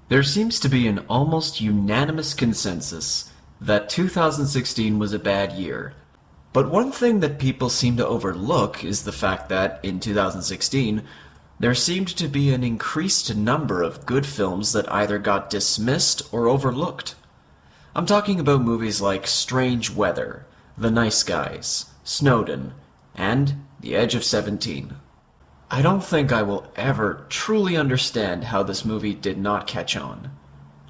There seems to be an almost unanimous consensus that 2016 was a bad year. But one thing that people seem to overlook is the fact that, in 2016, there seemed to be an increased number of good films that either got dismissed or overlooked. I'm talking about movies like Strange Weather, The Nice Guys, Snowden, and The Edge of 17. I don't think I will ever truly understand how this movie did not catch on.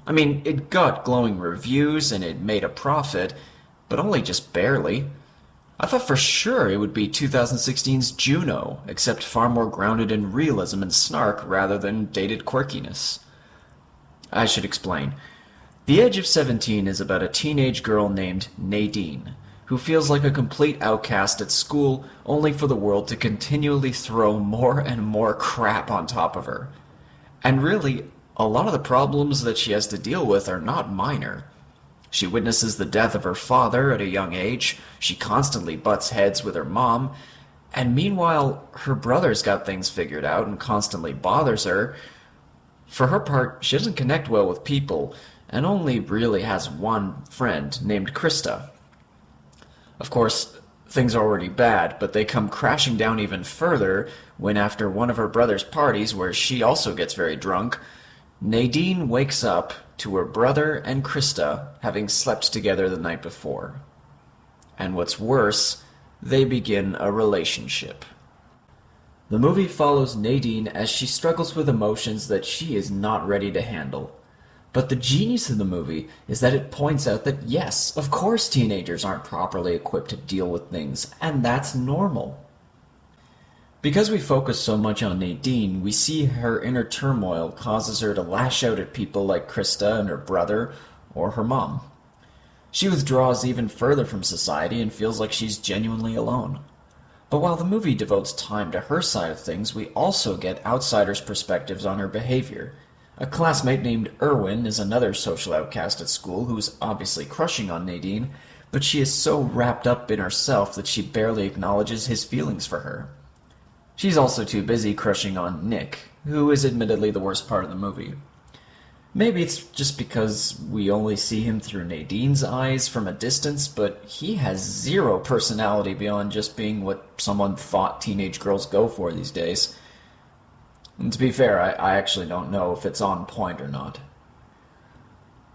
I mean, it got glowing reviews and it made a profit, but only just barely. I thought for sure it would be 2016's Juno, except far more grounded in realism and snark rather than dated quirkiness. I should explain. The Edge of 17 is about a teenage girl named Nadine, who feels like a complete outcast at school only for the world to continually throw more and more crap on top of her. And really, a lot of the problems that she has to deal with are not minor. She witnesses the death of her father at a young age, she constantly butts heads with her mom, and meanwhile, her brother's got things figured out and constantly bothers her. For her part, she doesn't connect well with people, and only really has one friend named Krista. Of course, things are already bad, but they come crashing down even further when after one of her brother's parties, where she also gets very drunk, Nadine wakes up to her brother and Krista having slept together the night before. And what's worse, they begin a relationship. The movie follows Nadine as she struggles with emotions that she is not ready to handle. But the genius of the movie is that it points out that yes, of course teenagers aren't properly equipped to deal with things, and that's normal. Because we focus so much on Nadine, we see her inner turmoil causes her to lash out at people like Krista and her brother, or her mom. She withdraws even further from society and feels like she's genuinely alone. But while the movie devotes time to her side of things, we also get outsiders' perspectives on her behavior. A classmate named Erwin is another social outcast at school who's obviously crushing on Nadine, but she is so wrapped up in herself that she barely acknowledges his feelings for her. She's also too busy crushing on Nick, who is admittedly the worst part of the movie. Maybe it's just because we only see him through Nadine's eyes from a distance, but he has zero personality beyond just being what someone thought teenage girls go for these days. And to be fair, I actually don't know if it's on point or not.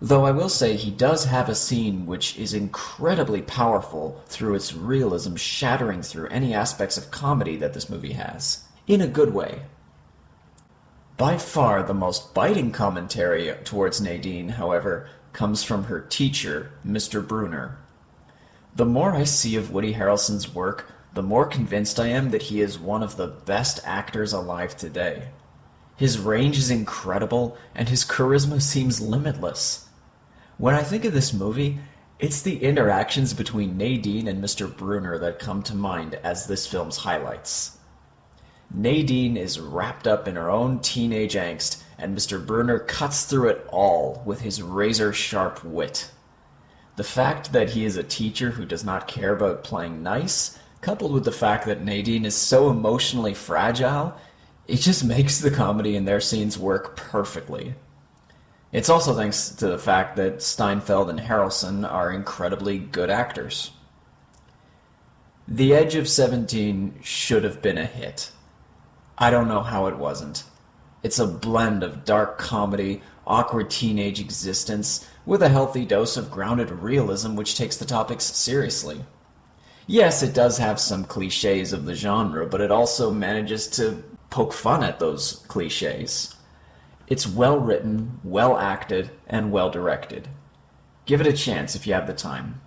Though I will say he does have a scene which is incredibly powerful through its realism shattering through any aspects of comedy that this movie has, in a good way. By far the most biting commentary towards Nadine, however, comes from her teacher, Mr. Brunner. The more I see of Woody Harrelson's work, the more convinced I am that he is one of the best actors alive today. His range is incredible, and his charisma seems limitless. When I think of this movie, it's the interactions between Nadine and Mr. Brunner that come to mind as this film's highlights. Nadine is wrapped up in her own teenage angst, and Mr. Brunner cuts through it all with his razor-sharp wit. The fact that he is a teacher who does not care about playing nice, coupled with the fact that Nadine is so emotionally fragile, it just makes the comedy in their scenes work perfectly. It's also thanks to the fact that Steinfeld and Harrelson are incredibly good actors. The Edge of 17 should have been a hit. I don't know how it wasn't. It's a blend of dark comedy, awkward teenage existence, with a healthy dose of grounded realism which takes the topics seriously. Yes, it does have some cliches of the genre, but it also manages to poke fun at those cliches. It's well written, well acted, and well directed. Give it a chance if you have the time.